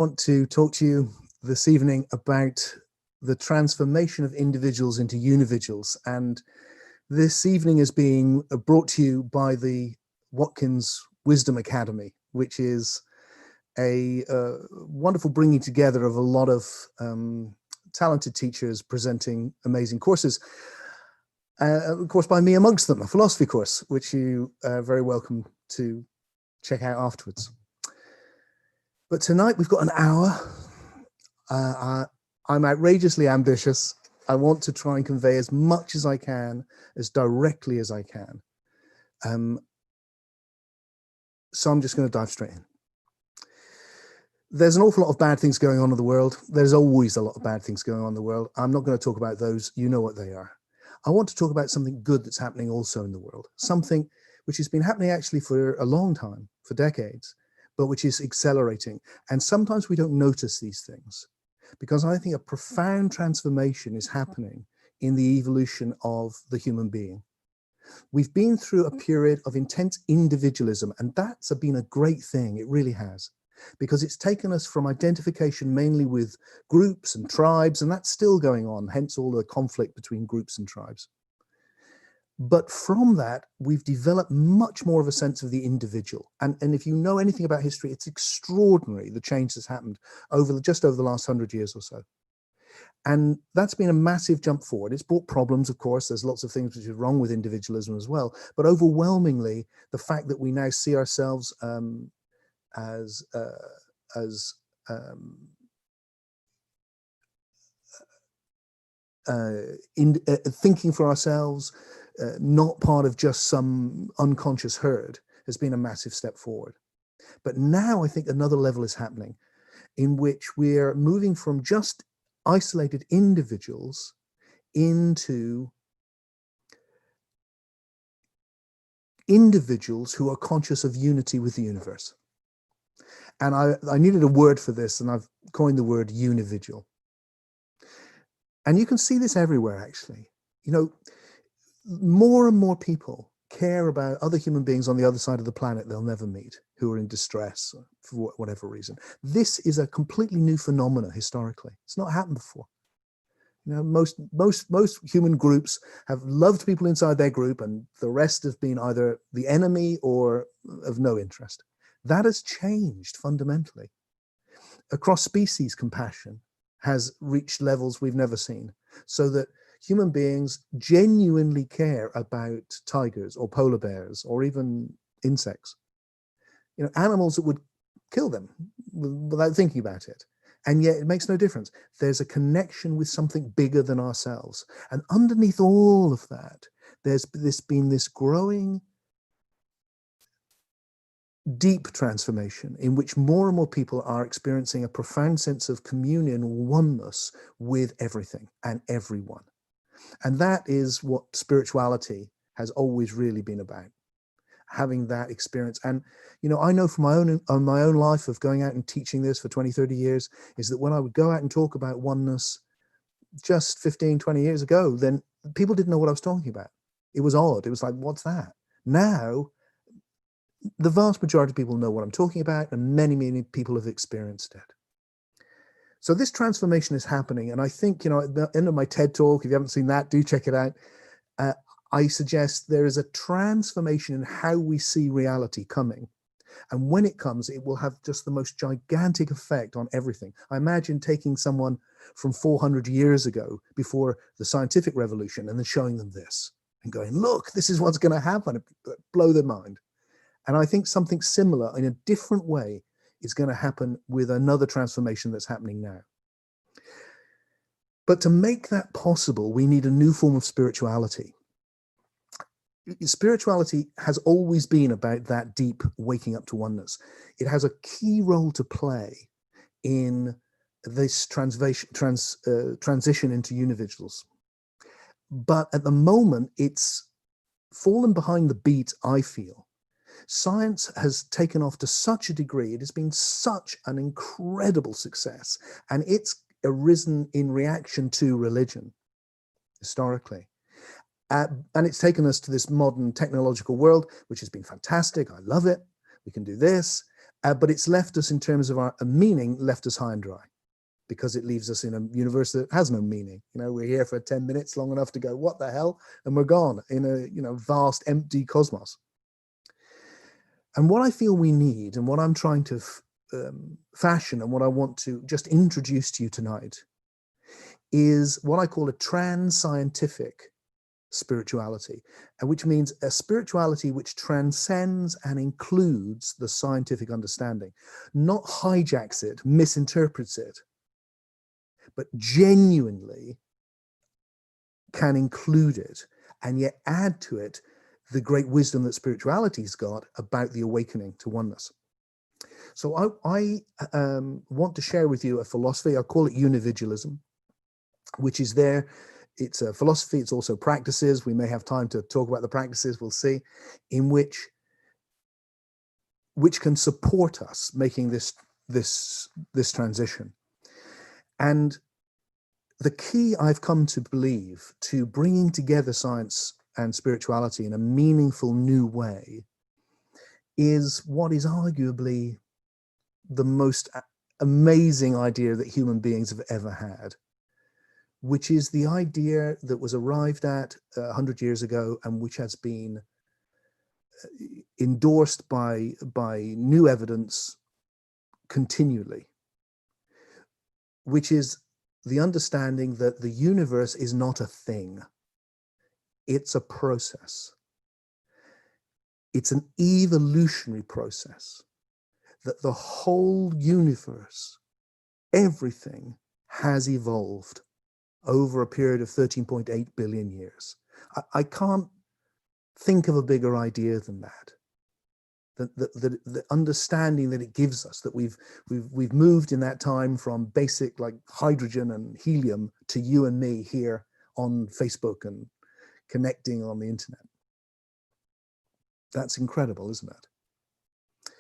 want to talk to you this evening about the transformation of individuals into unividuals. And this evening is being brought to you by the Watkins Wisdom Academy, which is a wonderful bringing together of a lot of talented teachers presenting amazing courses. Of course, by me amongst them, a philosophy course, which you are very welcome to check out afterwards. But tonight we've got an hour. I'm outrageously ambitious. I want to try and convey as much as I can, as directly as I can. So I'm just going to dive straight in. There's an awful lot of bad things going on in the world. There's always a lot of bad things going on in the world. I'm not going to talk about those. You know what they are. I want to talk about something good that's happening also in the world. Something which has been happening actually for a long time, for decades, but which is accelerating. And sometimes we don't notice these things because I think a profound transformation is happening in the evolution of the human being. We've been through a period of intense individualism, and that's been a great thing. It really has, because it's taken us from identification mainly with groups and tribes, and that's still going on, hence all the conflict between groups and tribes. But from that, we've developed much more of a sense of the individual. And if you know anything about history, it's extraordinary the change that's happened just over the last 100 years or so. And that's been a massive jump forward. It's brought problems, of course. There's lots of things which are wrong with individualism as well. But overwhelmingly, the fact that we now see ourselves thinking for ourselves, not part of just some unconscious herd, has been a massive step forward. But now I think another level is happening in which we're moving from just isolated individuals into individuals who are conscious of unity with the universe. And I needed a word for this, and I've coined the word unividual. And you can see this everywhere, actually. You know, more and more people care about other human beings on the other side of the planet they'll never meet, who are in distress for whatever reason. This is a completely new phenomenon historically. It's not happened before. You know, most human groups have loved people inside their group, and the rest have been either the enemy or of no interest. That has changed fundamentally. Across species, compassion has reached levels we've never seen, so that human beings genuinely care about tigers or polar bears or even insects. You know, animals that would kill them without thinking about it. And yet it makes no difference. There's a connection with something bigger than ourselves. And underneath all of that, there's been this growing deep transformation in which more and more people are experiencing a profound sense of communion, oneness with everything and everyone. And that is what spirituality has always really been about, having that experience. And, you know, I know from my own life of going out and teaching this for 20, 30 years, is that when I would go out and talk about oneness just 15, 20 years ago, then people didn't know what I was talking about. It was odd. It was like, what's that? Now, the vast majority of people know what I'm talking about, and many, many people have experienced it. So this transformation is happening. And I think, you know, at the end of my TED talk, if you haven't seen that, do check it out. I suggest there is a transformation in how we see reality coming. And when it comes, it will have just the most gigantic effect on everything. I imagine taking someone from 400 years ago, before the scientific revolution, and then showing them this and going, look, this is what's going to happen. It blow their mind. And I think something similar in a different way is going to happen with another transformation that's happening now. But to make that possible, we need a new form of spirituality. Spirituality has always been about that deep waking up to oneness. It has a key role to play in this transition into unividuals. But at the moment, it's fallen behind the beat, I feel. Science has taken off to such a degree. It has been such an incredible success. And it's arisen in reaction to religion, historically. And it's taken us to this modern technological world, which has been fantastic. I love it. We can do this. But it's left us, in terms of our meaning, left us high and dry, because it leaves us in a universe that has no meaning. We're here for 10 minutes, long enough to go, what the hell? And we're gone in a vast, empty cosmos. And what I feel we need, and what I'm trying to fashion, and what I want to just introduce to you tonight, is what I call a trans-scientific spirituality, and which means a spirituality which transcends and includes the scientific understanding, not hijacks it, misinterprets it, but genuinely can include it, and yet add to it the great wisdom that spirituality's got about the awakening to oneness. So I want to share with you a philosophy. I call it unividualism, which is there. It's a philosophy. It's also practices. We may have time to talk about the practices. We'll see, in which can support us making this transition. And the key, I've come to believe, to bringing together science and spirituality in a meaningful new way is what is arguably the most amazing idea that human beings have ever had, which is the idea that was arrived at 100 years ago, and which has been endorsed by new evidence continually, which is the understanding that the universe is not a thing. It's a process. It's an evolutionary process, that the whole universe, everything, has evolved over a period of 13.8 billion years. I can't think of a bigger idea than that. The understanding that it gives us, that we've moved in that time from basic like hydrogen and helium to you and me here on Facebook and connecting on the internet. That's incredible, isn't it?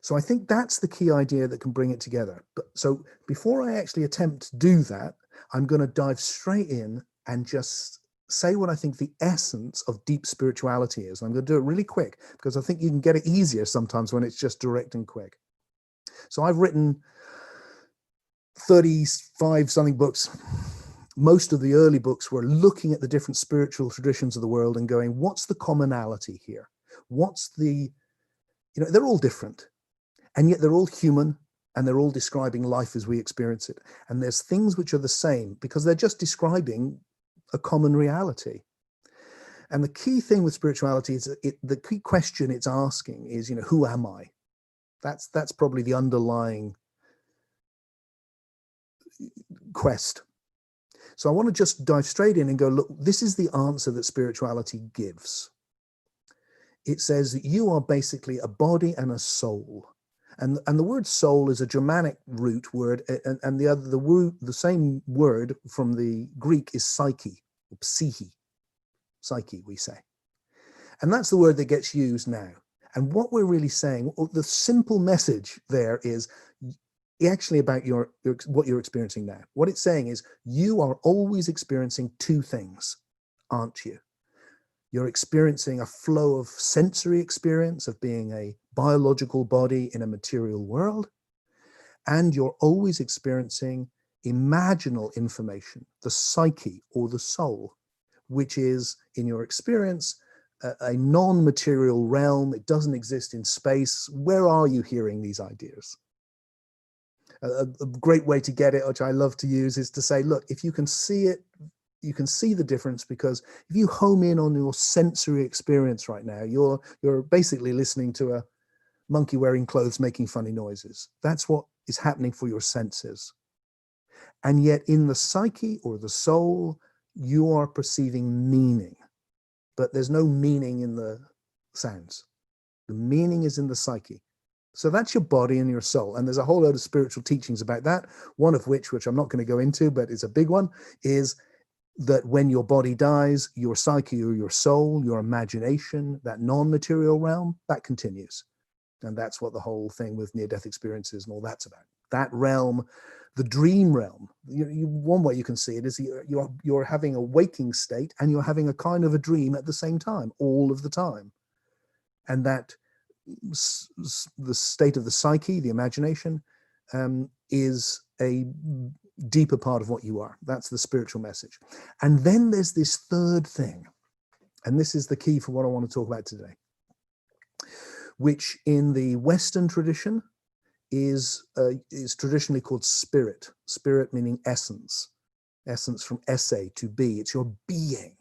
So I think that's the key idea that can bring it together. But so before I actually attempt to do that, I'm going to dive straight in and just say what I think the essence of deep spirituality is. I'm going to do it really quick, because I think you can get it easier sometimes when it's just direct and quick. So I've written 35 something books. Most of the early books were looking at the different spiritual traditions of the world and going, what's the commonality here? What's the, they're all different, and yet they're all human, and they're all describing life as we experience it. And there's things which are the same because they're just describing a common reality. And the key thing with spirituality is the key question it's asking is, who am I? That's probably the underlying quest. So I want to just dive straight in and go, look, this is the answer that spirituality gives. It says that you are basically a body and a soul. And the word soul is a Germanic root word, and the same word from the Greek is psyche, or psyche, we say. And that's the word that gets used now. And what we're really saying, the simple message there is actually about what you're experiencing now. What it's saying is you are always experiencing two things, aren't you? You're experiencing a flow of sensory experience of being a biological body in a material world, and you're always experiencing imaginal information, the psyche or the soul, which is, in your experience, a non-material realm. It doesn't exist in space. Where are you hearing these ideas? A great way to get it, which I love to use, is to say, look, if you can see it, you can see the difference, because if you home in on your sensory experience right now, you're basically listening to a monkey wearing clothes making funny noises. That's what is happening for your senses. And yet in the psyche or the soul, you are perceiving meaning, but there's no meaning in the sounds. The meaning is in the psyche. So that's your body and your soul. And there's a whole load of spiritual teachings about that. One of which I'm not going to go into, but it's a big one, is that when your body dies, your psyche or your soul, your imagination, that non-material realm, that continues. And that's what the whole thing with near-death experiences and all that's about. That realm, the dream realm, one way you can see it is you're having a waking state and you're having a kind of a dream at the same time, all of the time. And that the state of the psyche, the imagination, is a deeper part of what you are. That's the spiritual message. And then there's this third thing, and this is the key for what I want to talk about today, which in the Western tradition is traditionally called spirit. Spirit meaning essence. Essence from esse, to be. It's your being.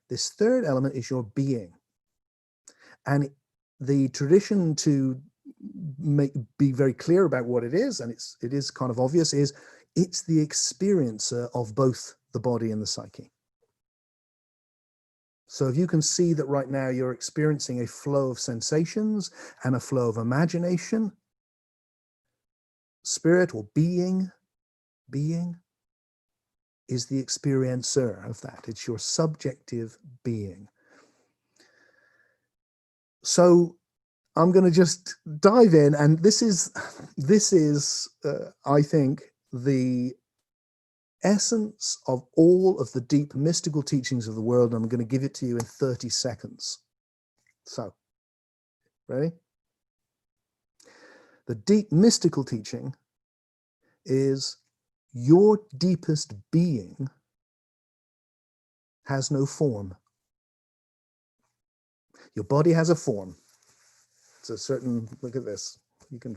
This third element is your being. And the tradition, to be very clear about what it is, and it is kind of obvious, is it's the experiencer of both the body and the psyche. So if you can see that right now you're experiencing a flow of sensations and a flow of imagination, spirit or being is the experiencer of that. It's your subjective being. So I'm going to just dive in, and this is I think, the essence of all of the deep mystical teachings of the world. I'm going to give it to you in 30 seconds. So, ready? The deep mystical teaching is your deepest being has no form. Your body has a form. It's a certain, look at this. You can.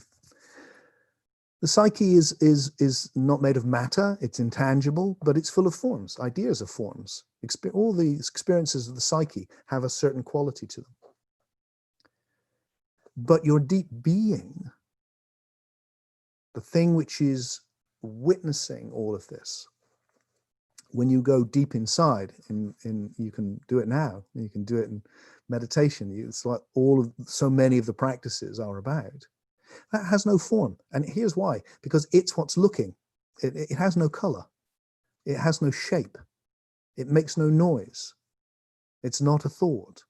The psyche is not made of matter. It's intangible, but it's full of forms. Ideas are forms. All the experiences of the psyche have a certain quality to them. But your deep being, the thing which is witnessing all of this, when you go deep inside, you can do it now. You can do it in meditation. It's like so many of the practices are about. That has no form. And here's why. Because it's what's looking. It has no color. It has no shape. It makes no noise. It's not a thought.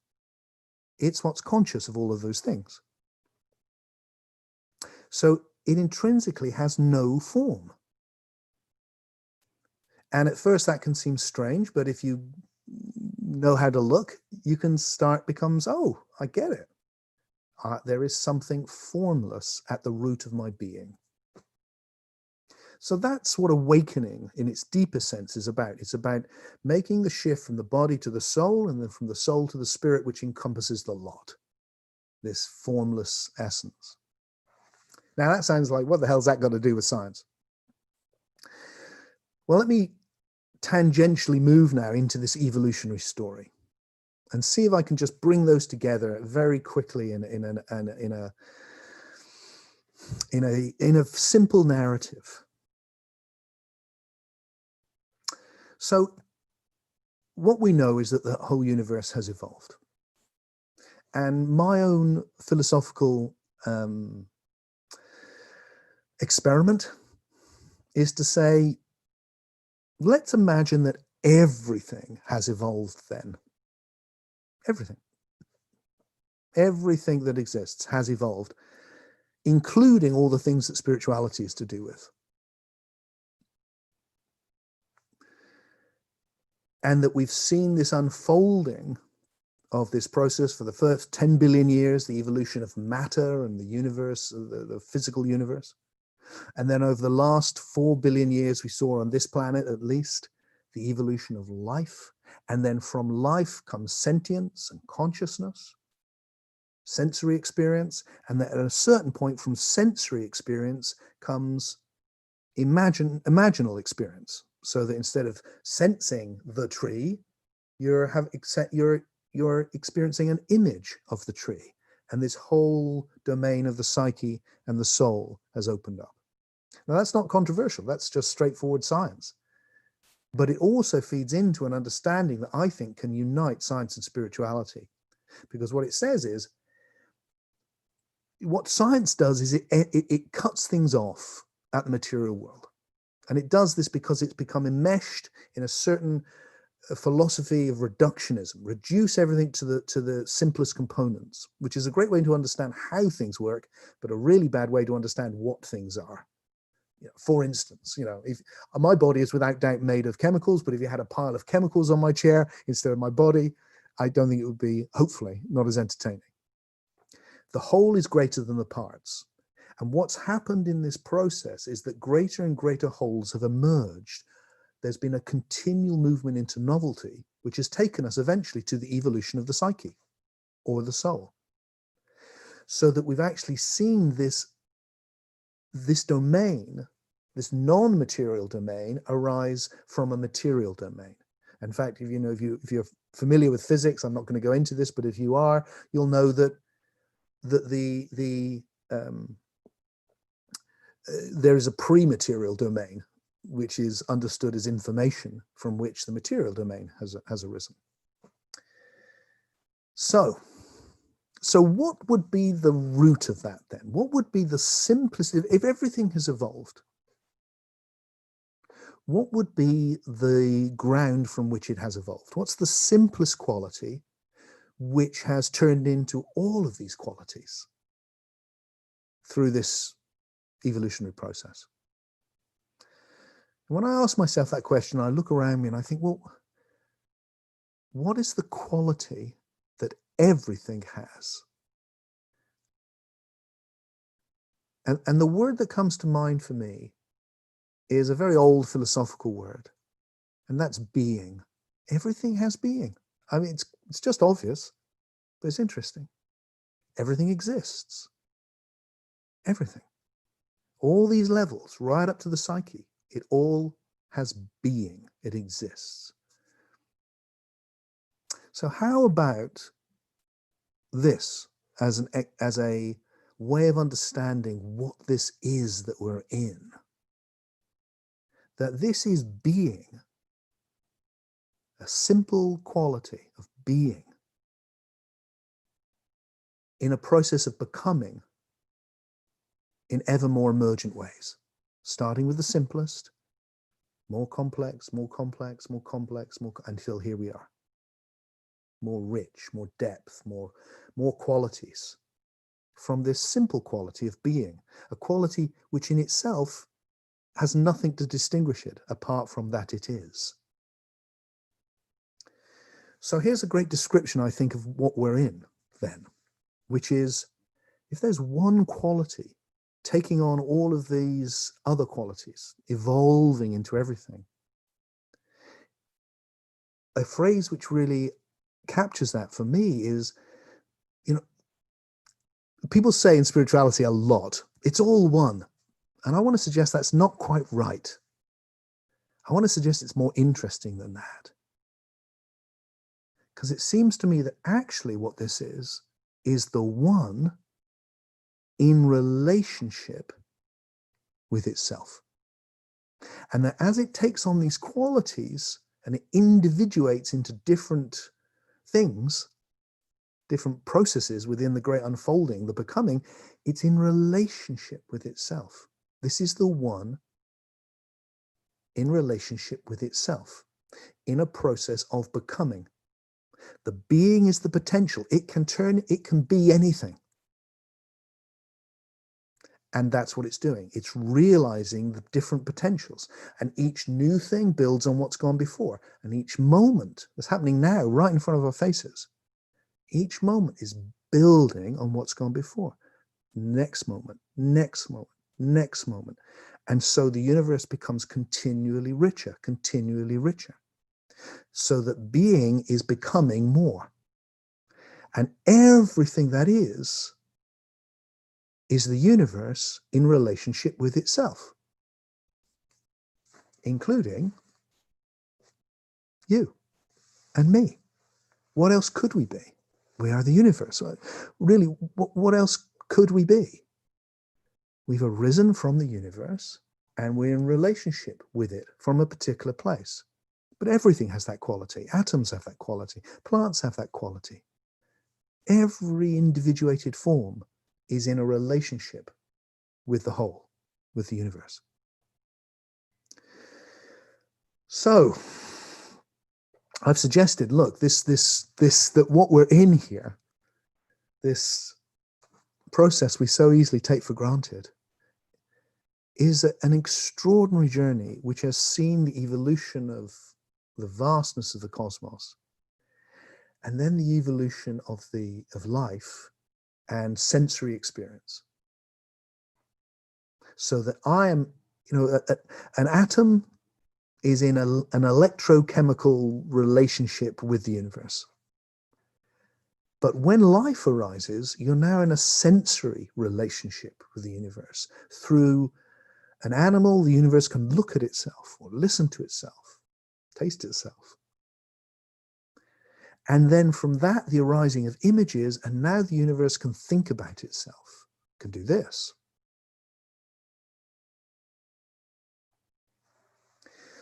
It's what's conscious of all of those things. So it intrinsically has no form. And at first that can seem strange, but if you know how to look, you can becomes, oh, I get it. There is something formless at the root of my being. So that's what awakening in its deeper sense is about. It's about making the shift from the body to the soul, and then from the soul to the spirit, which encompasses the lot, this formless essence. Now that sounds like, what the hell's that got to do with science? Well, let me tangentially move now into this evolutionary story and see if I can just bring those together very quickly in a simple narrative. So what we know is that the whole universe has evolved. And my own philosophical experiment is to say, let's imagine that everything has evolved then. Everything. Everything that exists has evolved, including all the things that spirituality is to do with. And that we've seen this unfolding of this process for the first 10 billion years, the evolution of matter and the universe, the physical universe. And then over the last 4 billion years, we saw on this planet at least the evolution of life. And then from life comes sentience and consciousness, sensory experience. And then at a certain point from sensory experience comes imaginal experience. So that instead of sensing the tree, you're experiencing an image of the tree. And this whole domain of the psyche and the soul has opened up. Now, that's not controversial. That's just straightforward science. But it also feeds into an understanding that I think can unite science and spirituality. Because what it says is, what science does is it cuts things off at the material world. And it does this because it's become enmeshed in a certain philosophy of reductionism. Reduce everything to the simplest components, which is a great way to understand how things work, but a really bad way to understand what things are. For instance, if my body is without doubt made of chemicals, but if you had a pile of chemicals on my chair instead of my body, I don't think it would be, hopefully, not as entertaining. The whole is greater than the parts. And what's happened in this process is that greater and greater wholes have emerged. There's been a continual movement into novelty, which has taken us eventually to the evolution of the psyche or the soul. So that we've actually seen this domain, this non-material domain, arise from a material domain. In fact, if you're familiar with physics, I'm not going to go into this, but if you are, you'll know that there is a pre-material domain, which is understood as information from which the material domain has arisen. So what would be the root of that then? What would be the simplest, if everything has evolved, what would be the ground from which it has evolved? What's the simplest quality which has turned into all of these qualities through this evolutionary process? And when I ask myself that question, I look around me and I think, well, what is the quality that everything has? And the word that comes to mind for me is a very old philosophical word, and that's being. Everything has being. I mean, it's just obvious, but it's interesting. Everything exists. Everything. All these levels, right up to the psyche, it all has being. It exists. So how about this as a way of understanding what this is that we're in? That this is being, a simple quality of being in a process of becoming in ever more emergent ways, starting with the simplest, more complex, more complex, more complex, until here we are. More rich, more depth, more qualities from this simple quality of being, a quality which in itself has nothing to distinguish it apart from that it is. So here's a great description, I think, of what we're in then, which is, if there's one quality taking on all of these other qualities, evolving into everything, a phrase which really captures that for me is, people say in spirituality a lot, it's all one. And I want to suggest that's not quite right. I want to suggest it's more interesting than that. Because it seems to me that actually what this is the one in relationship with itself. And that as it takes on these qualities and it individuates into different things, different processes within the great unfolding, the becoming, it's in relationship with itself. This is the one in relationship with itself, in a process of becoming. The being is the potential. It can be anything. And that's what it's doing. It's realizing the different potentials. And each new thing builds on what's gone before. And each moment that's happening now, right in front of our faces, each moment is building on what's gone before. Next moment, next moment, next moment. And so the universe becomes continually richer, so that being is becoming more. And everything that is the universe in relationship with itself, including you and me. What else could we be? We are the universe. Really, what else could we be? We've arisen from the universe and we're in relationship with it from a particular place. But everything has that quality. Atoms have that quality. Plants have that quality. Every individuated form is in a relationship with the whole, with the universe. So I've suggested, look, that what we're in here, this process we so easily take for granted, is an extraordinary journey which has seen the evolution of the vastness of the cosmos, and then the evolution of life, and sensory experience. So that I am, an atom is in an electrochemical relationship with the universe. But when life arises, you're now in a sensory relationship with the universe. Through an animal, the universe can look at itself or listen to itself, taste itself. And then from that, the arising of images, and now the universe can think about itself, can do this.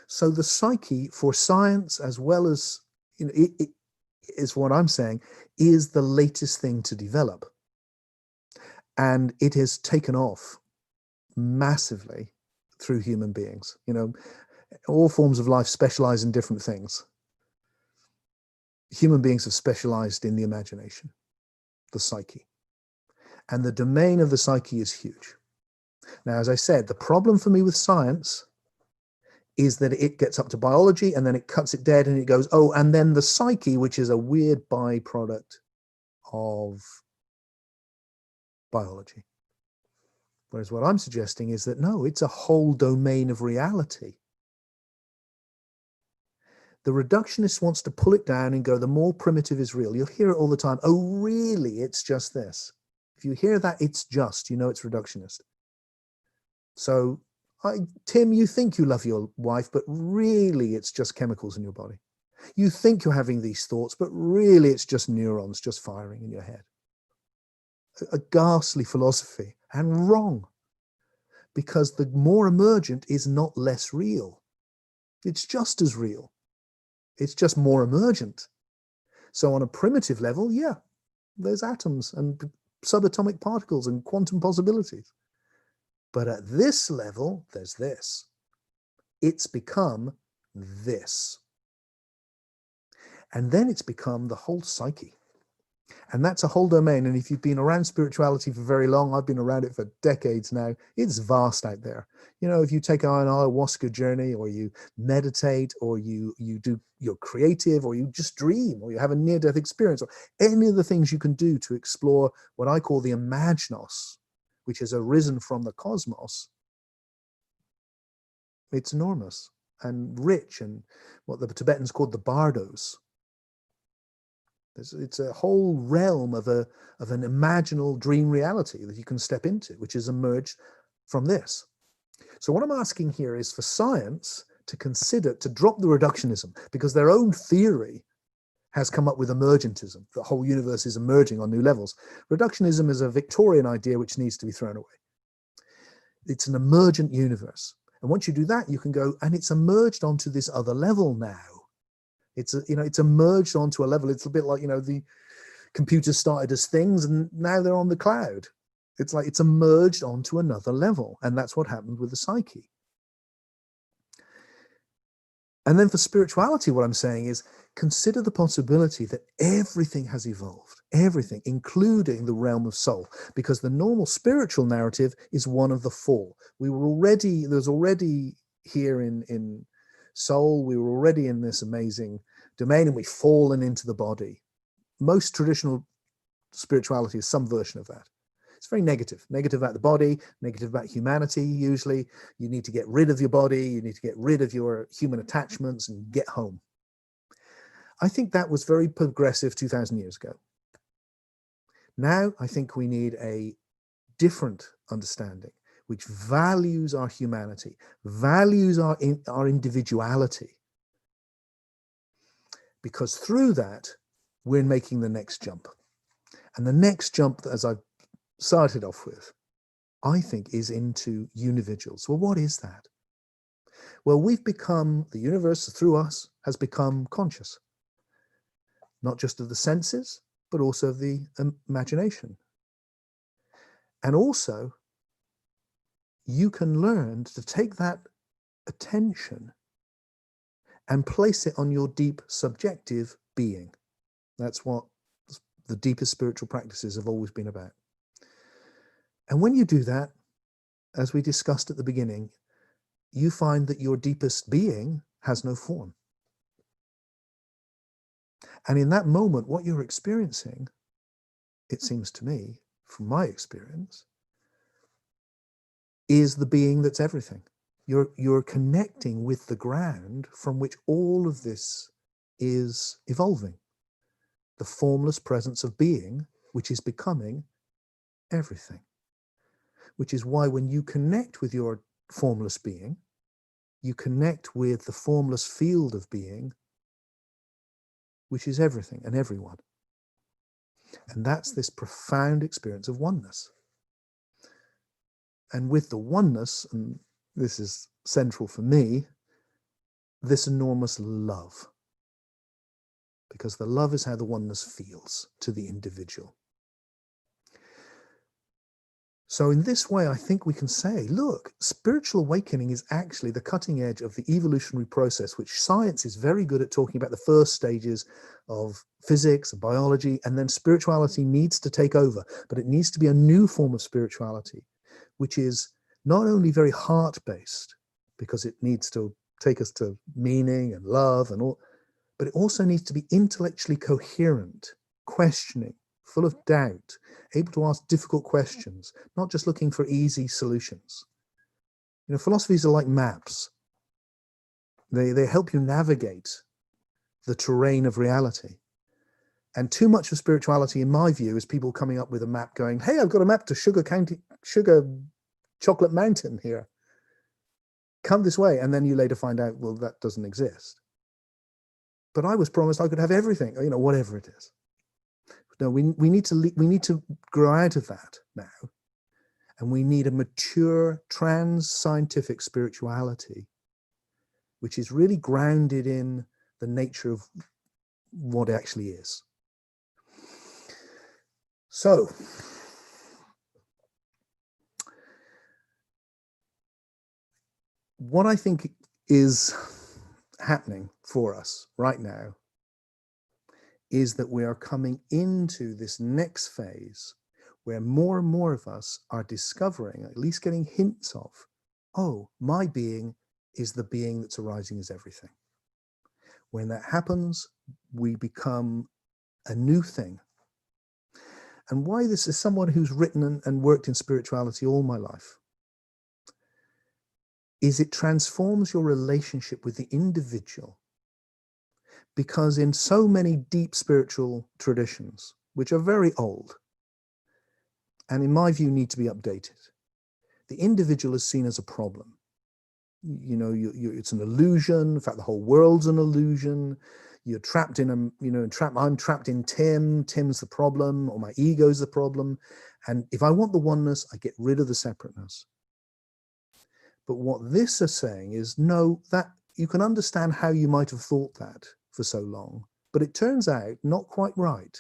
So the psyche, for science as well as, it is what I'm saying, is the latest thing to develop. And it has taken off massively through human beings. All forms of life specialize in different things. Human beings have specialized in the imagination, the psyche. And the domain of the psyche is huge. Now, as I said, the problem for me with science is that it gets up to biology and then it cuts it dead and it goes, oh, and then the psyche, which is a weird byproduct of biology. Whereas what I'm suggesting is that no, it's a whole domain of reality. The reductionist wants to pull it down and go, the more primitive is real. You'll hear it all the time. Oh, really? It's just this. If you hear that, it's just, it's reductionist. So, Tim, you think you love your wife, but really it's just chemicals in your body. You think you're having these thoughts, but really it's just neurons just firing in your head. A ghastly philosophy, and wrong. Because the more emergent is not less real. It's just as real. It's just more emergent. So on a primitive level, yeah, there's atoms and subatomic particles and quantum possibilities. But at this level, there's this. It's become this. And then it's become the whole psyche. And that's a whole domain. And if you've been around spirituality for very long, I've been around it for decades now, it's vast out there. If you take an ayahuasca journey, or you meditate, or you're creative, or you just dream, or you have a near-death experience, or any of the things you can do to explore what I call the Imaginos, which has arisen from the cosmos, it's enormous and rich, and what the Tibetans called the bardos. It's a whole realm of an imaginal dream reality that you can step into, which has emerged from this. So what I'm asking here is for science to consider, to drop the reductionism, because their own theory has come up with emergentism. The whole universe is emerging on new levels. Reductionism is a Victorian idea which needs to be thrown away. It's an emergent universe. And once you do that, you can go, and it's emerged onto this other level now. It's emerged onto a level. It's a bit like, the computers started as things and now they're on the cloud. It's like it's emerged onto another level. And that's what happened with the psyche. And then for spirituality, what I'm saying is consider the possibility that everything has evolved, everything, including the realm of soul, because the normal spiritual narrative is one of the fall. There's already here in soul, we were already in this amazing domain, and we've fallen into the body. Most traditional spirituality is some version of that. It's very negative about the body, negative about humanity. Usually you need to get rid of your body, you need to get rid of your human attachments and get home. I think that was very progressive 2,000 years ago. Now I think we need a different understanding which values our humanity, values our individuality, because through that we're making the next jump. And the next jump, as I've started off with, I think is into unividuals. Well, what is that? Well, we've become, the universe through us has become conscious, not just of the senses, but also of the imagination. And also, you can learn to take that attention and place it on your deep subjective being. That's what the deepest spiritual practices have always been about. And when you do that, as we discussed at the beginning, you find that your deepest being has no form. And in that moment, what you're experiencing, it seems to me, from my experience, is the being that's everything. You're connecting with the ground from which all of this is evolving. The formless presence of being, which is becoming everything. Which is why when you connect with your formless being, you connect with the formless field of being, which is everything and everyone. And that's this profound experience of oneness. And with the oneness, and this is central for me, this enormous love. Because the love is how the oneness feels to the individual. So in this way, I think we can say, look, spiritual awakening is actually the cutting edge of the evolutionary process, which science is very good at talking about the first stages of physics and biology, and then spirituality needs to take over. But it needs to be a new form of spirituality, which is not only very heart-based, because it needs to take us to meaning and love and all, but it also needs to be intellectually coherent, questioning, full of doubt, able to ask difficult questions, not just looking for easy solutions. You know, philosophies are like maps. They help you navigate the terrain of reality. And too much of spirituality, in my view, is people coming up with a map going, hey, I've got a map to Sugar Chocolate Mountain here. Come this way. And then you later find out, well, that doesn't exist. But I was promised I could have everything, you know, whatever it is. No, we need to grow out of that now, and we need a mature trans-scientific spirituality, which is really grounded in the nature of what it actually is. So, what I think is happening for us right now is that we are coming into this next phase where more and more of us are discovering, at least getting hints of, oh, my being is the being that's arising as everything. When that happens, we become a new thing. And why this is someone who's written and worked in spirituality all my life, is it transforms your relationship with the individual. Because in so many deep spiritual traditions, which are very old, and in my view need to be updated, the individual is seen as a problem. You know, it's an illusion. In fact, the whole world's an illusion. You're trapped in I'm trapped in Tim. Tim's the problem, or my ego's the problem. And if I want the oneness, I get rid of the separateness. But what this is saying is, no, that you can understand how you might have thought that for so long, but it turns out not quite right.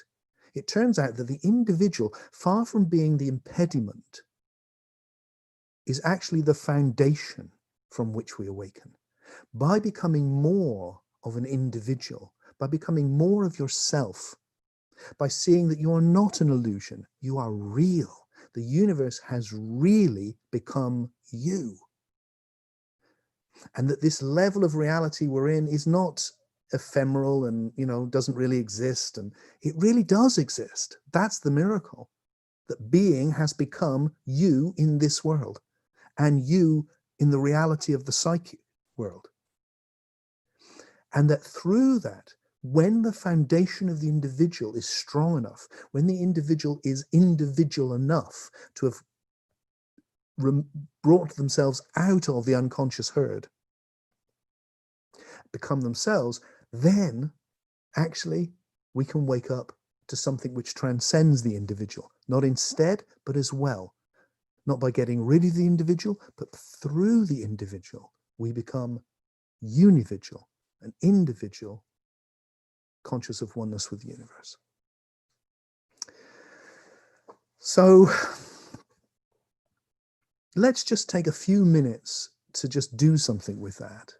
It turns out that the individual, far from being the impediment, is actually the foundation from which we awaken. By becoming more of an individual, by becoming more of yourself, by seeing that you are not an illusion, you are real. The universe has really become you. And that this level of reality we're in is not ephemeral and, you know, doesn't really exist. And it really does exist. That's the miracle, that being has become you in this world and you in the reality of the psychic world. And that through that, when the foundation of the individual is strong enough, when the individual is individual enough to have brought themselves out of the unconscious herd, become themselves, then actually we can wake up to something which transcends the individual, not instead, but as well. Not by getting rid of the individual, but through the individual, we become unividual, an individual conscious of oneness with the universe. So let's just take a few minutes to just do something with that.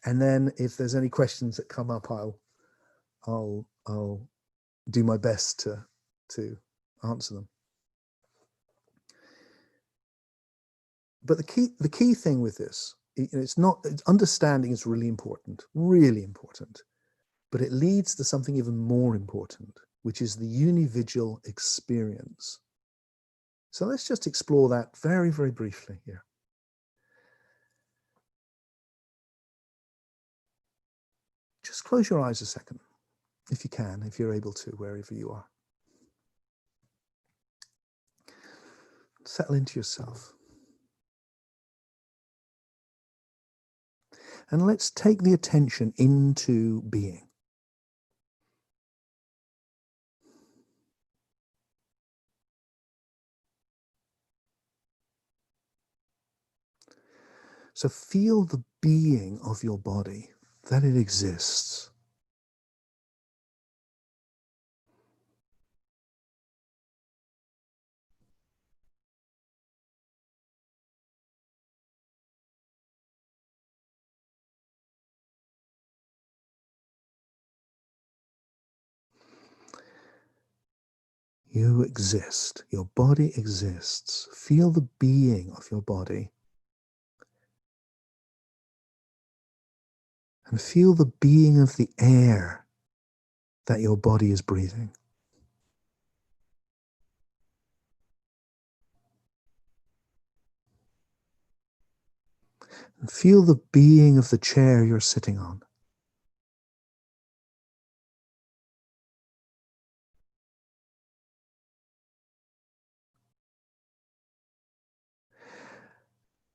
And then if there's any questions that come up, I'll do my best to answer them. But the key thing with this, understanding is really important, but it leads to something even more important, which is the unividual experience So let's just explore that very, very briefly here. Just close your eyes a second, if you can, if you're able to, wherever you are. Settle into yourself. And let's take the attention into being. So feel the being of your body, that it exists. You exist. Your body exists. Feel the being of your body. And feel the being of the air that your body is breathing. And feel the being of the chair you're sitting on.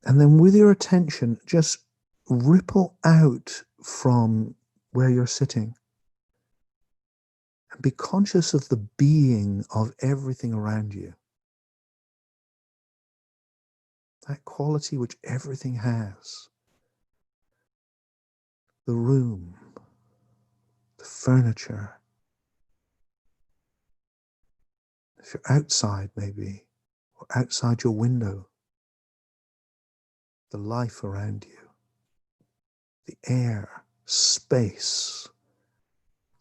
And then with your attention, just ripple out from where you're sitting. And be conscious of the being of everything around you. That quality which everything has. The room, the furniture. If you're outside maybe, or outside your window, the life around you, the air, space,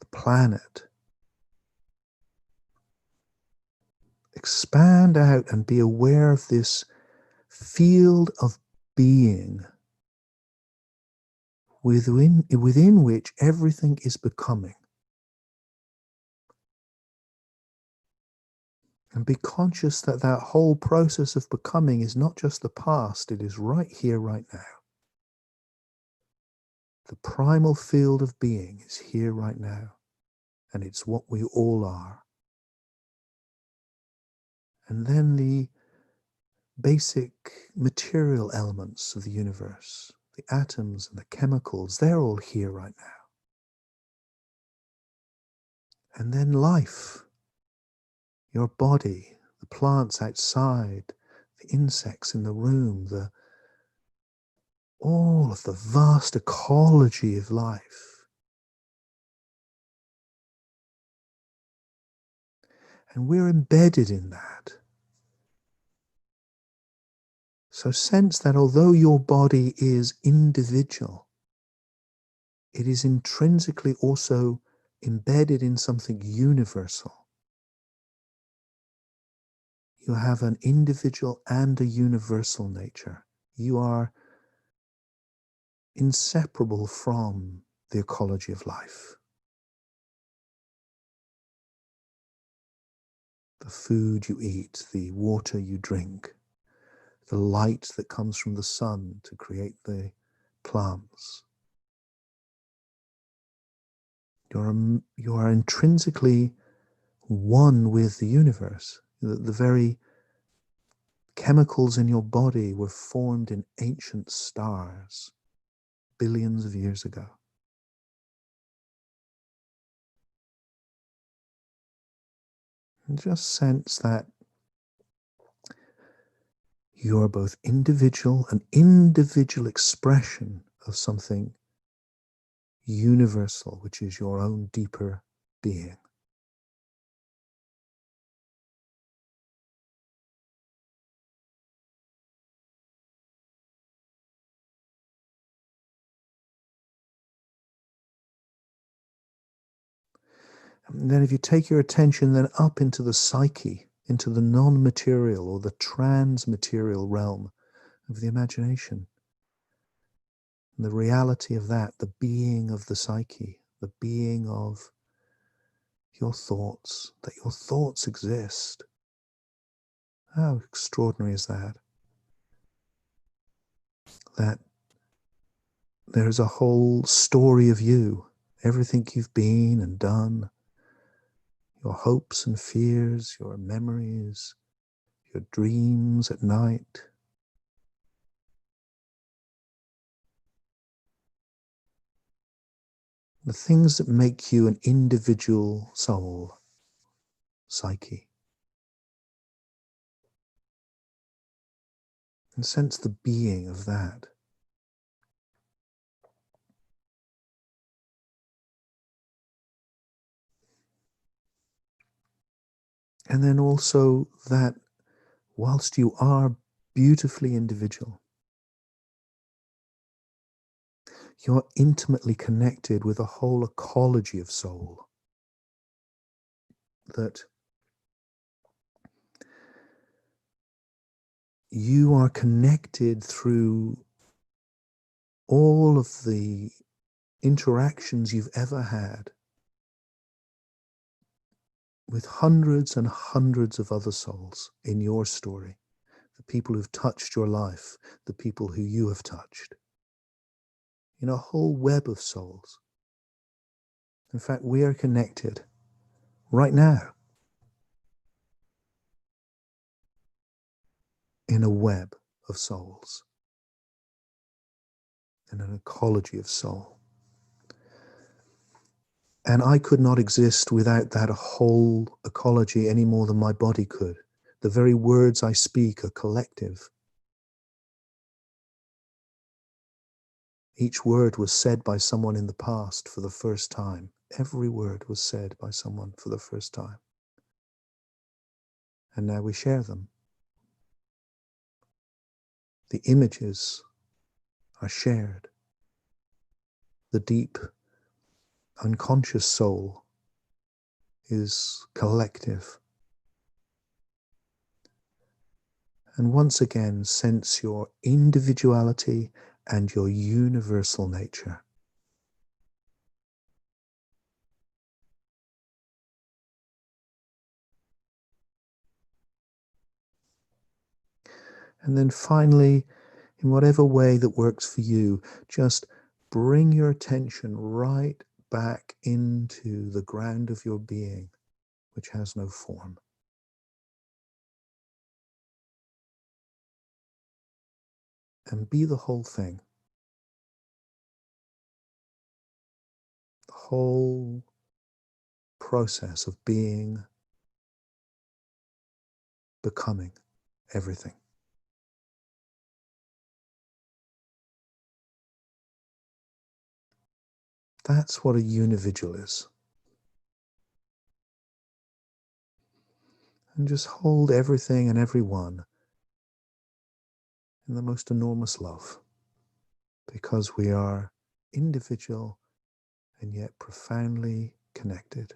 the planet. Expand out and be aware of this field of being within which everything is becoming. And be conscious that that whole process of becoming is not just the past, it is right here, right now. The primal field of being is here right now, and it's what we all are. And then the basic material elements of the universe, the atoms and the chemicals, they're all here right now. And then life, your body, the plants outside, the insects in the room, all of the vast ecology of life. And we're embedded in that. So sense that although your body is individual, it is intrinsically also embedded in something universal. You have an individual and a universal nature. You are inseparable from the ecology of life. The food you eat, the water you drink, the light that comes from the sun to create the plants. You are intrinsically one with the universe. The very chemicals in your body were formed in ancient stars billions of years ago. And just sense that you are both an individual expression of something universal, which is your own deeper being. And then if you take your attention then up into the psyche, into the non-material or the trans-material realm of the imagination, and the reality of that, the being of the psyche, the being of your thoughts, that your thoughts exist. How extraordinary is that? That there's a whole story of you, everything you've been and done, your hopes and fears, your memories, your dreams at night. The things that make you an individual soul, psyche. And sense the being of that. And then also that whilst you are beautifully individual, you're intimately connected with a whole ecology of soul that you are connected through all of the interactions you've ever had with hundreds and hundreds of other souls in your story, the people who've touched your life, the people who you have touched, in a whole web of souls. In fact, we are connected right now in a web of souls, in an ecology of soul. And I could not exist without that whole ecology any more than my body could. The very words I speak are collective. Each word was said by someone in the past for the first time. Every word was said by someone for the first time. And now we share them. The images are shared. The deep, unconscious soul is collective. And once again, sense your individuality and your universal nature. And then finally, in whatever way that works for you, just bring your attention right back into the ground of your being, which has no form. And be the whole thing. The whole process of being, becoming everything. That's what a unividual is. And just hold everything and everyone in the most enormous love, because we are individual and yet profoundly connected,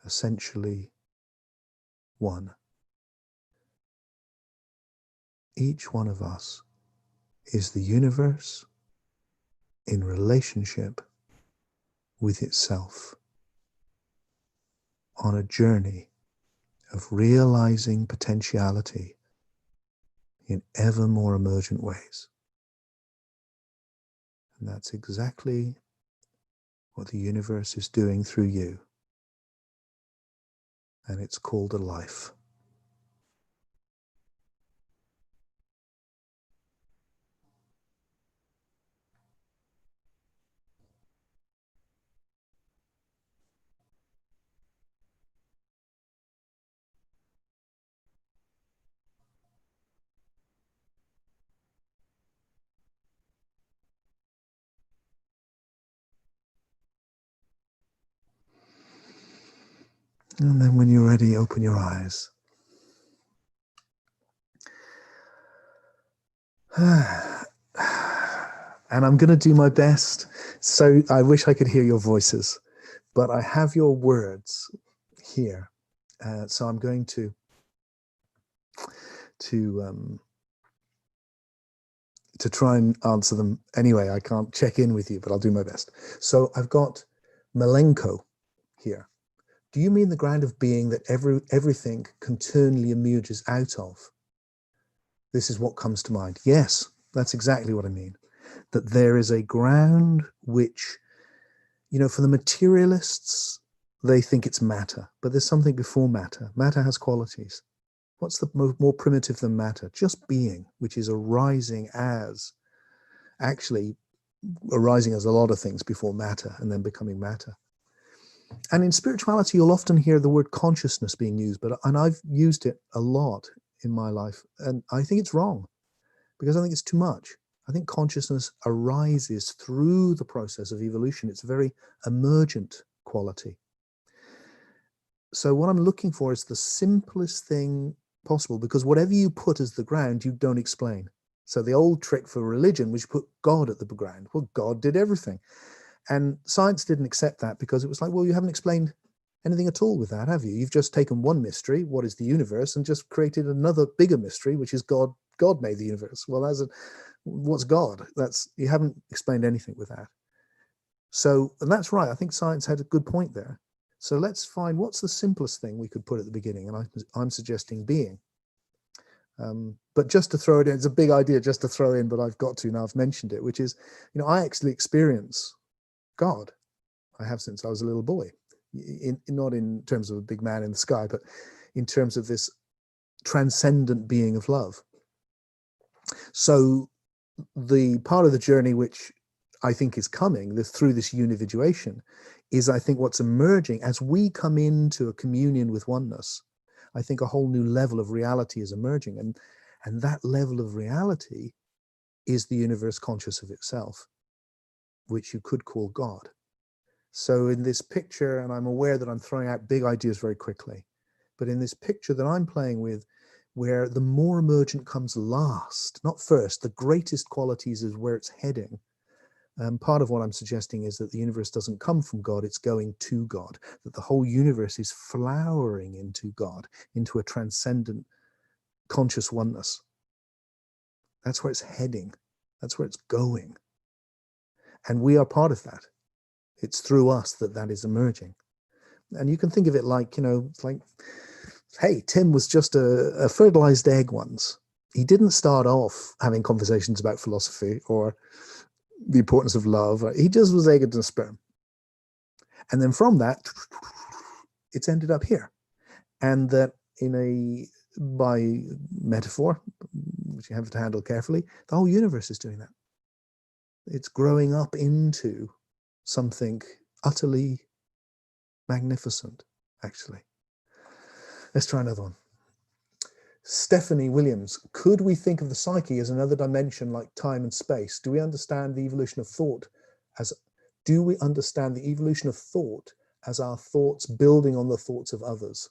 essentially one. Each one of us is the universe in relationship with itself, on a journey of realizing potentiality in ever more emergent ways. And that's exactly what the universe is doing through you. And it's called a life. And then when you're ready, open your eyes. And I'm going to do my best. So I wish I could hear your voices, but I have your words here. So I'm going to try and answer them. Anyway, I can't check in with you, but I'll do my best. So I've got Malenko here. Do you mean the ground of being that everything continually emerges out of? This is what comes to mind. Yes, that's exactly what I mean. That there is a ground which, for the materialists, they think it's matter, but there's something before matter. Matter has qualities. What's the more primitive than matter? Just being, which is arising as a lot of things before matter and then becoming matter. And in spirituality, you'll often hear the word consciousness being used, and I've used it a lot in my life, and I think it's wrong because I think it's too much. I think consciousness arises through the process of evolution. It's a very emergent quality. So what I'm looking for is the simplest thing possible, because whatever you put as the ground, you don't explain. So the old trick for religion was you put God at the ground. Well, God did everything. And science didn't accept that because it was like, well, you haven't explained anything at all with that, have you? You've just taken one mystery, what is the universe, and just created another bigger mystery, which is God. God made the universe. Well, what's God? You haven't explained anything with that. So, and that's right. I think science had a good point there. So let's find what's the simplest thing we could put at the beginning. And I'm suggesting being. But just to throw it in, it's a big idea just to throw in, but I've got to now, I've mentioned it, which is, I actually experience God. I have since I was a little boy, not in terms of a big man in the sky, but in terms of this transcendent being of love. So the part of the journey which I think is coming through this unividuation is, I think, what's emerging as we come into a communion with oneness. I think a whole new level of reality is emerging, and that level of reality is the universe conscious of itself, which you could call God. So in this picture, and I'm aware that I'm throwing out big ideas very quickly, but in this picture that I'm playing with, where the more emergent comes last, not first, the greatest qualities is where it's heading. Part of what I'm suggesting is that the universe doesn't come from God, it's going to God, that the whole universe is flowering into God, into a transcendent conscious oneness. That's where it's heading. That's where it's going. And we are part of that. It's through us that is emerging. And you can think of it like, it's like, hey, Tim was just a fertilized egg once. He didn't start off having conversations about philosophy or the importance of love. He just was egg and sperm. And then from that, it's ended up here. And that by metaphor, which you have to handle carefully, the whole universe is doing that. It's growing up into something utterly magnificent, actually. Let's try another one. Stephanie Williams, could we think of the psyche as another dimension like time and space? Do we understand the evolution of thought as our thoughts building on the thoughts of others?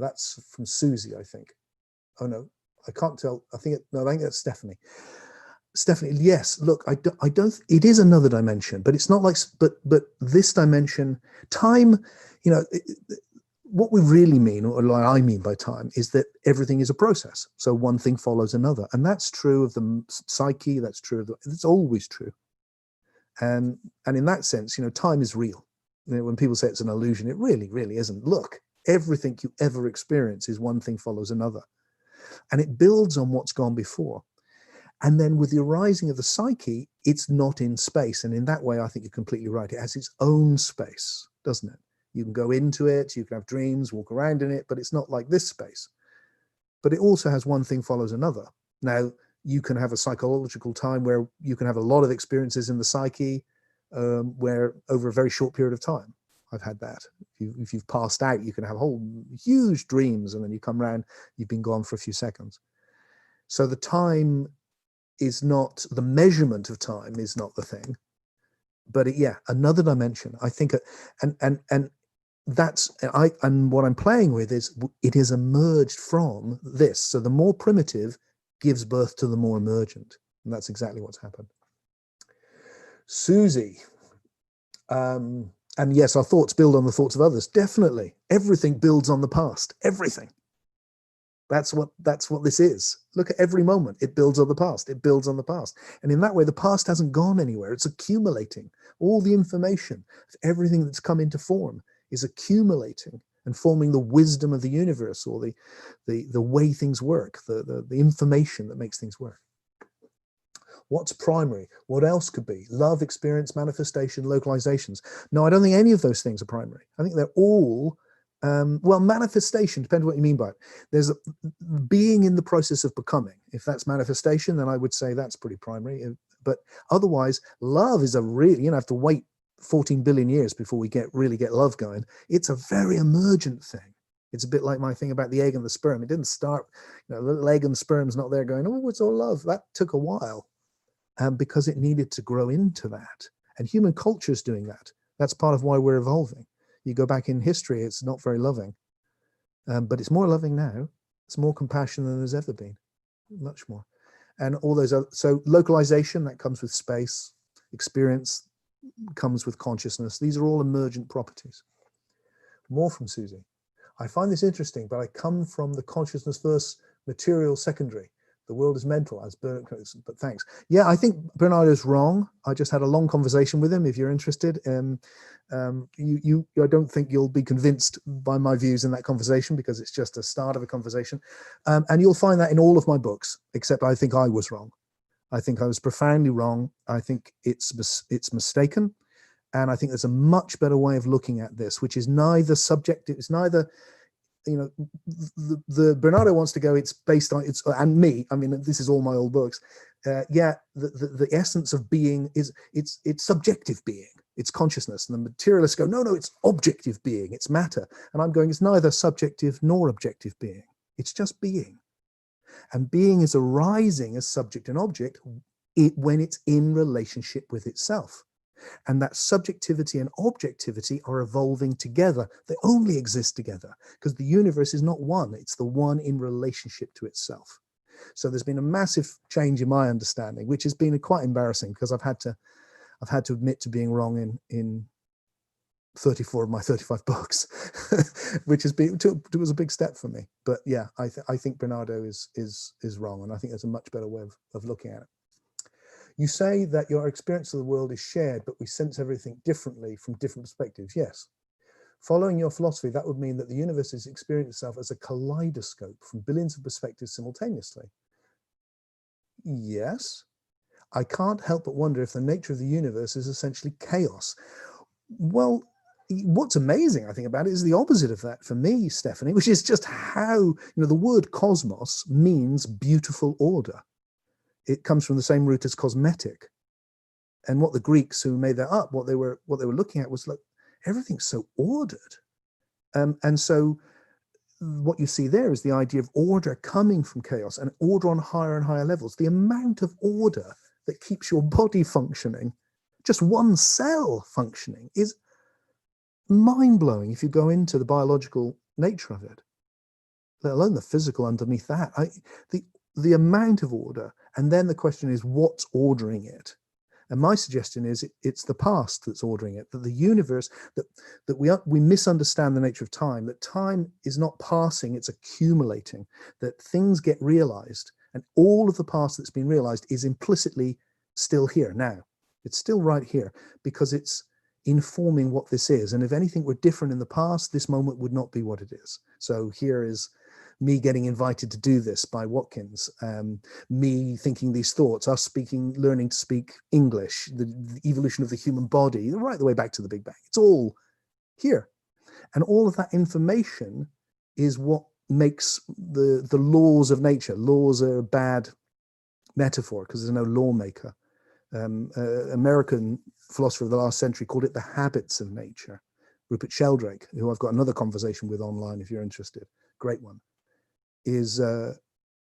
That's from Susie, I think. Oh no, I can't tell. I think that's Stephanie. Stephanie, yes. Look, I don't. It is another dimension, but it's not like. But this dimension, time. What we really mean, or what I mean by time, is that everything is a process. So one thing follows another, and that's true of the psyche. That's true it's always true. And in that sense, time is real. When people say it's an illusion, it really, really isn't. Look, everything you ever experience is one thing follows another, and it builds on what's gone before. And then with the arising of the psyche, it's not in space. And in that way, I think you're completely right. It has its own space, doesn't it? You can go into it, you can have dreams, walk around in it, but it's not like this space. But it also has one thing follows another. Now, you can have a psychological time where you can have a lot of experiences in the psyche, where over a very short period of time. I've had that. If you've passed out, you can have whole huge dreams, and then you come around, you've been gone for a few seconds. So the time is not, the measurement of time is not the thing, but another dimension, I think. And that's, and what I'm playing with is, it has emerged from this. So the more primitive gives birth to the more emergent. And that's exactly what's happened. Susie, and yes, our thoughts build on the thoughts of others. Definitely. Everything builds on the past. Everything. That's what this is. Look at every moment. It builds on the past. It builds on the past. And in that way, the past hasn't gone anywhere. It's accumulating. All the information, everything that's come into form is accumulating and forming the wisdom of the universe, or the way things work, the information that makes things work. What's primary? What else could be? Love, experience, manifestation, localizations. No, I don't think any of those things are primary. I think they're all, well, manifestation, depends what you mean by it. There's being in the process of becoming. If that's manifestation, then I would say that's pretty primary. But otherwise, love is a really, have to wait 14 billion years before we really get love going. It's a very emergent thing. It's a bit like my thing about the egg and the sperm. It didn't start, the little egg and the sperm's not there going, oh, it's all love. That took a while. Because it needed to grow into that. And human culture is doing that. That's part of why we're evolving. You go back in history, it's not very loving. But it's more loving now. It's more compassion than there's ever been. Much more. And all those other, so localization, that comes with space. Experience comes with consciousness. These are all emergent properties. More from Susie. I find this interesting, but I come from the consciousness first, material secondary. The world is mental, as Bernard, but thanks. Yeah, I think Bernardo's wrong. I just had a long conversation with him. If you're interested, I don't think you'll be convinced by my views in that conversation, because it's just a start of a conversation. And you'll find that in all of my books, except I think I was wrong. I think I was profoundly wrong. I think it's mistaken. And I think there's a much better way of looking at this, which is neither subjective, it's neither, the Bernardo wants to go, it's based on, it's, and me, I mean, this is all my old books. The essence of being is, it's subjective being, it's consciousness. And the materialists go, no, it's objective being, it's matter. And I'm going, it's neither subjective nor objective being. It's just being. And being is arising as subject and object when it's in relationship with itself. And that subjectivity and objectivity are evolving together. They only exist together because the universe is not one. It's the one in relationship to itself. So there's been a massive change in my understanding, which has been quite embarrassing, because I've had to admit to being wrong in 34 of my 35 books, which it was a big step for me. But yeah, I think Bernardo is wrong, and I think there's a much better way of looking at it. You say that your experience of the world is shared, but we sense everything differently from different perspectives. Yes. Following your philosophy, that would mean that the universe is experiencing itself as a kaleidoscope from billions of perspectives simultaneously. Yes. I can't help but wonder if the nature of the universe is essentially chaos. Well, what's amazing, I think, about it is the opposite of that for me, Stephanie, which is just how, the word cosmos means beautiful order. It comes from the same root as cosmetic. And what the Greeks who made that up, what they were looking at was like, everything's so ordered. And so what you see there is the idea of order coming from chaos, and order on higher and higher levels. The amount of order that keeps your body functioning, just one cell functioning, is mind-blowing if you go into the biological nature of it, let alone the physical underneath that. The amount of order. And then the question is, what's ordering it? And my suggestion is it's the past that's ordering it, that the universe, that we misunderstand the nature of time, that time is not passing, it's accumulating, that things get realized, and all of the past that's been realized is implicitly still here now. It's still right here, because it's informing what this is. And if anything were different in the past, this moment would not be what it is. So here is me getting invited to do this by Watkins, me thinking these thoughts, us learning to speak English, the evolution of the human body, right the way back to the Big Bang. It's all here. And all of that information is what makes the laws of nature. Laws are a bad metaphor because there's no lawmaker. American philosopher of the last century called it the habits of nature. Rupert Sheldrake, who I've got another conversation with online if you're interested, great one, is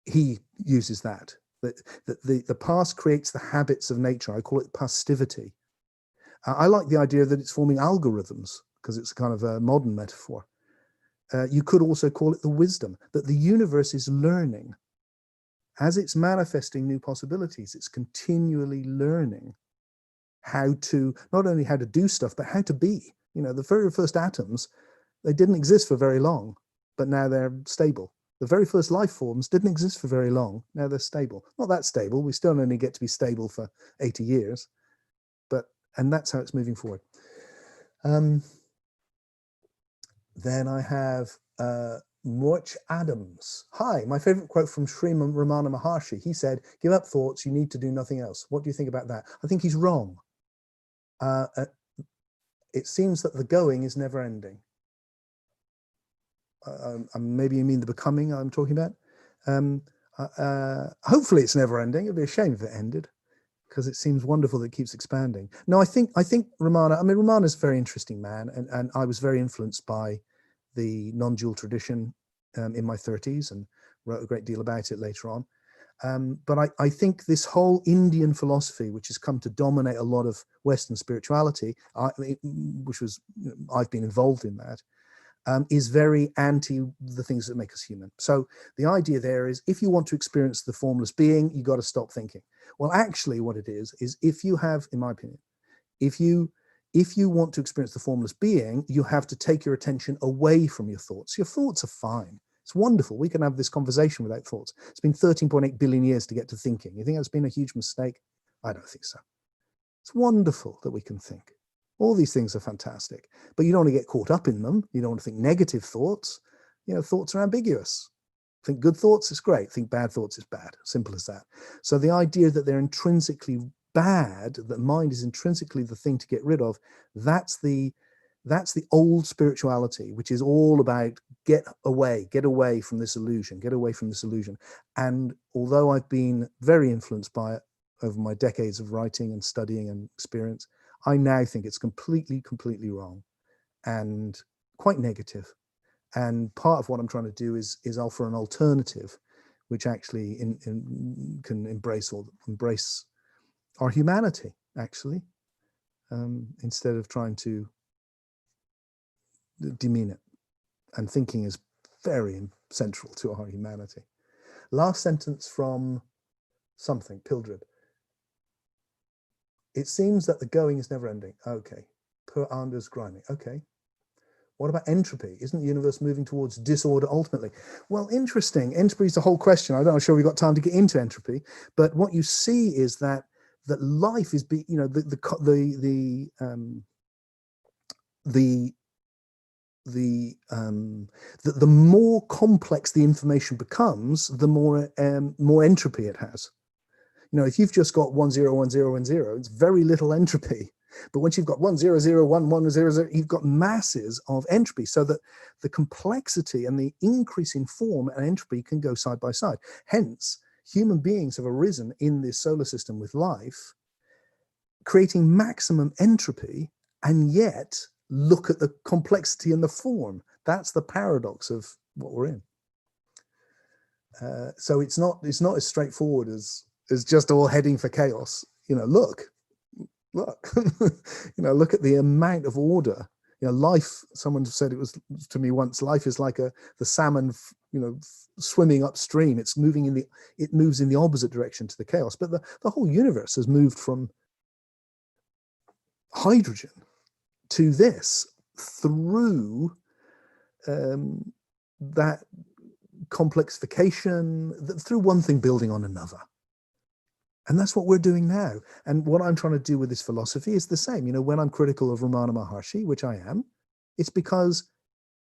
he uses that the past creates the habits of nature. I call it pastivity. I like the idea that it's forming algorithms because it's kind of a modern metaphor. You could also call it the wisdom, that the universe is learning. As it's manifesting new possibilities, it's continually learning how to, not only how to do stuff, but how to be. The very first atoms, they didn't exist for very long, but now they're stable. The very first life forms didn't exist for very long. Now they're stable. Not that stable. We still only get to be stable for 80 years. And that's how it's moving forward. Then I have Much Adams. Hi, my favorite quote from Sri Ramana Maharshi. He said, "Give up thoughts, you need to do nothing else." What do you think about that? I think he's wrong. It seems that the going is never ending. Maybe you mean the becoming I'm talking about. Hopefully it's never ending. It'd be a shame if it ended, because it seems wonderful that it keeps expanding. No, I think Ramana, I mean, Ramana's a very interesting man, and I was very influenced by the non-dual tradition in my 30s and wrote a great deal about it later on. But I think this whole Indian philosophy, which has come to dominate a lot of Western spirituality, I've been involved in that, is very anti the things that make us human. So the idea there is, if you want to experience the formless being, you got to stop thinking. Well, actually what it is if you have, in my opinion, if you want to experience the formless being, you have to take your attention away from your thoughts. Your thoughts are fine. It's wonderful. We can have this conversation without thoughts. It's been 13.8 billion years to get to thinking. You think that's been a huge mistake? I don't think so. It's wonderful that we can think. All these things are fantastic, but you don't want to get caught up in them. You don't want to think negative thoughts. You know, thoughts are ambiguous. Think good thoughts is great. Think bad thoughts is bad. Simple as that. So the idea that they're intrinsically bad, that mind is intrinsically the thing to get rid of, that's the old spirituality, which is all about get away from this illusion, get away from this illusion. And although I've been very influenced by it over my decades of writing and studying and experience, I now think it's completely wrong and quite negative. And part of what I'm trying to do is offer an alternative, which actually can embrace our humanity, actually, instead of trying to demean it. And thinking is very central to our humanity. Last sentence from something, Pildred. It seems that the going is never ending. Okay. Per Anders grinding. Okay. What about entropy? Isn't the universe moving towards disorder ultimately? Well, interesting. Entropy is the whole question. I'm not sure we've got time to get into entropy, but what you see is that life is, the more complex the information becomes, the more entropy it has. If you've just got 1 0 1 0 1 0, it's very little entropy. But once you've got 1 0 0 1 1 0 0, you've got masses of entropy, so that the complexity and the increase in form and entropy can go side by side. Hence, human beings have arisen in this solar system with life, creating maximum entropy, and yet look at the complexity and the form. That's the paradox of what we're in. So it's not as straightforward as just all heading for chaos. Look, look at the amount of order. Life, someone said it was to me once, life is like the salmon, swimming upstream. It moves in the opposite direction to the chaos. But the whole universe has moved from hydrogen to this through that complexification, through one thing building on another. And that's what we're doing now. And what I'm trying to do with this philosophy is the same. When I'm critical of Ramana Maharshi, which I am, it's because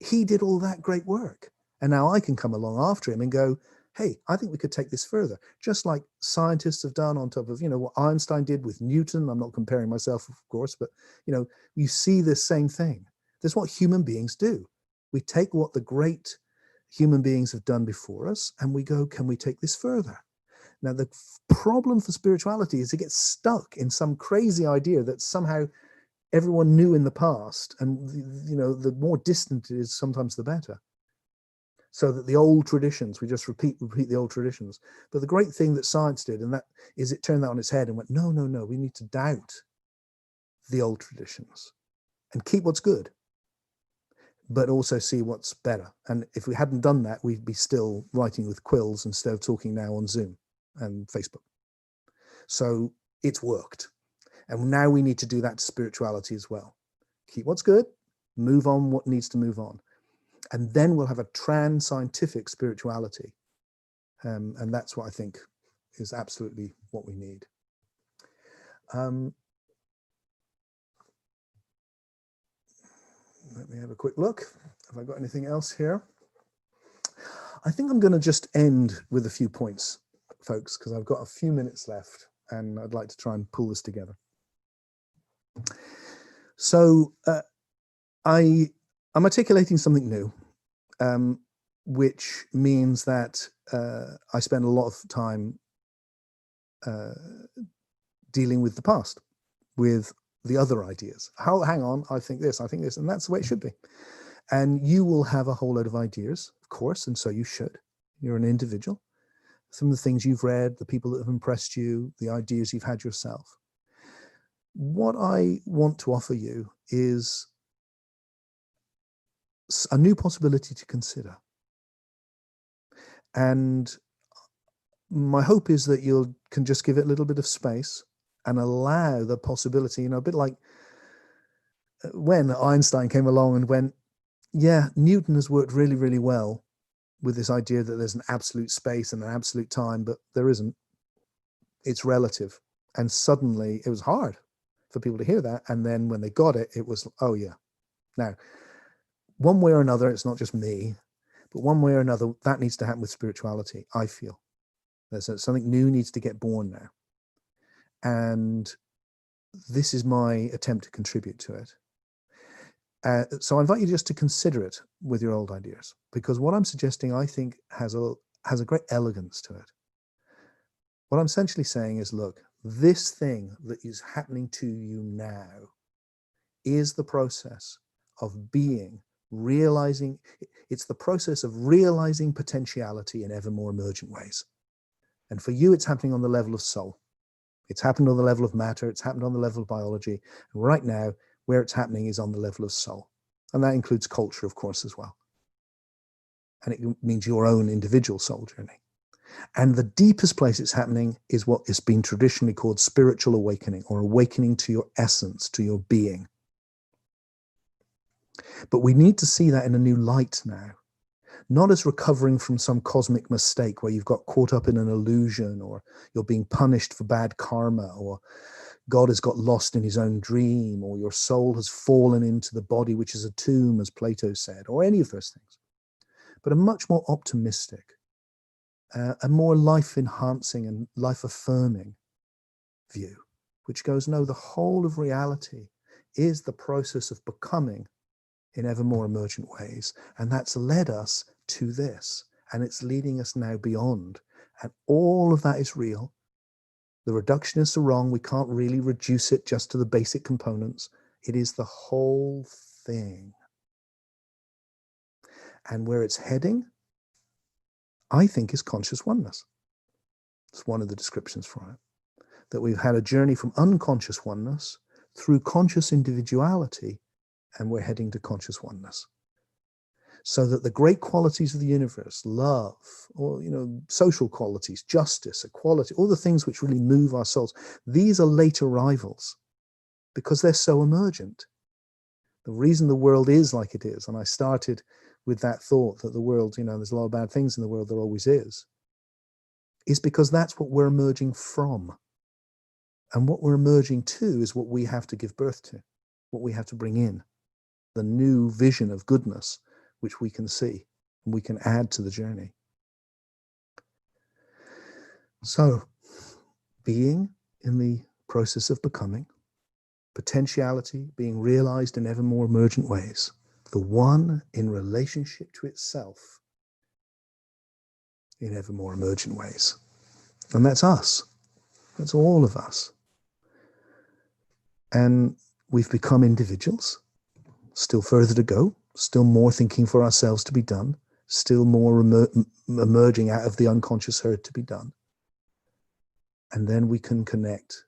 he did all that great work. And now I can come along after him and go, hey, I think we could take this further. Just like scientists have done on top of, what Einstein did with Newton. I'm not comparing myself, of course, but, you see this same thing. That's what human beings do. We take what the great human beings have done before us and we go, can we take this further? Now, the problem for spirituality is it gets stuck in some crazy idea that somehow everyone knew in the past. And, the more distant it is, sometimes the better. So that the old traditions, we just repeat the old traditions. But the great thing that science did, and that is it turned that on its head and went, no, we need to doubt the old traditions and keep what's good, but also see what's better. And if we hadn't done that, we'd be still writing with quills instead of talking now on Zoom and Facebook. So it's worked. And now we need to do that to spirituality as well. Keep what's good, move on what needs to move on. And then we'll have a trans-scientific spirituality. And that's what I think is absolutely what we need. Let me have a quick look. Have I got anything else here? I think I'm going to just end with a few points, folks, because I've got a few minutes left and I'd like to try and pull this together. So I'm articulating something new, which means that I spend a lot of time dealing with the past, with the other ideas. Hang on, I think this, and that's the way it should be. And you will have a whole load of ideas, of course, and so you should. You're an individual. Some of the things you've read, the people that have impressed you, the ideas you've had yourself. What I want to offer you is a new possibility to consider. And my hope is that you can just give it a little bit of space and allow the possibility, a bit like when Einstein came along and went, yeah, Newton has worked really, really well with this idea that there's an absolute space and an absolute time, but there isn't. It's relative. And suddenly it was hard for people to hear that. And then when they got it, it was, oh yeah. Now, one way or another, it's not just me, but one way or another, that needs to happen with spirituality, I feel. There's something new needs to get born now. And this is my attempt to contribute to it. So I invite you just to consider it with your old ideas, because what I'm suggesting, I think, has a great elegance to it. What I'm essentially saying is, look, this thing that is happening to you now is the process of being, realizing, it's the process of realizing potentiality in ever more emergent ways. And for you, it's happening on the level of soul. It's happened on the level of matter. It's happened on the level of biology. And right now, where it's happening is on the level of soul. And that includes culture, of course, as well. And it means your own individual soul journey. And the deepest place it's happening is what has been traditionally called spiritual awakening, or awakening to your essence, to your being. But we need to see that in a new light now. Not as recovering from some cosmic mistake where you've got caught up in an illusion, or you're being punished for bad karma, or God has got lost in his own dream, or your soul has fallen into the body, which is a tomb, as Plato said, or any of those things. But a much more optimistic, a more life-enhancing and life-affirming view, which goes, no, the whole of reality is the process of becoming in ever more emergent ways. And that's led us to this. And it's leading us now beyond. And all of that is real. The reductionists are wrong. We can't really reduce it just to the basic components. It is the whole thing. And where it's heading, I think, is conscious oneness. It's one of the descriptions for it. That we've had a journey from unconscious oneness through conscious individuality, and we're heading to conscious oneness. So that the great qualities of the universe, love, or social qualities, justice, equality, all the things which really move our souls, these are late arrivals because they're so emergent. The reason the world is like it is, and I started with that thought that the world, there's a lot of bad things in the world, there always is because that's what we're emerging from. And what we're emerging to is what we have to give birth to, what we have to bring in, the new vision of goodness, which we can see and we can add to the journey. So, being in the process of becoming, potentiality being realized in ever more emergent ways, the one in relationship to itself in ever more emergent ways. And that's us. That's all of us. And we've become individuals, still further to go, still more thinking for ourselves to be done, still more emerging out of the unconscious herd to be done. And then we can connect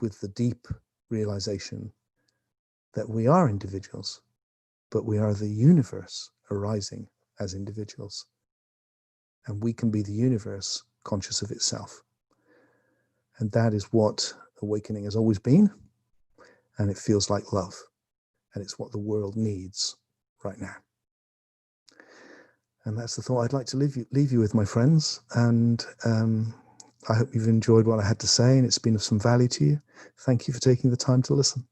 with the deep realization that we are individuals, but we are the universe arising as individuals. And we can be the universe conscious of itself. And that is what awakening has always been. And it feels like love. And it's what the world needs right now. And that's the thought I'd like to leave you with, my friends. And I hope you've enjoyed what I had to say and it's been of some value to you. Thank you for taking the time to listen.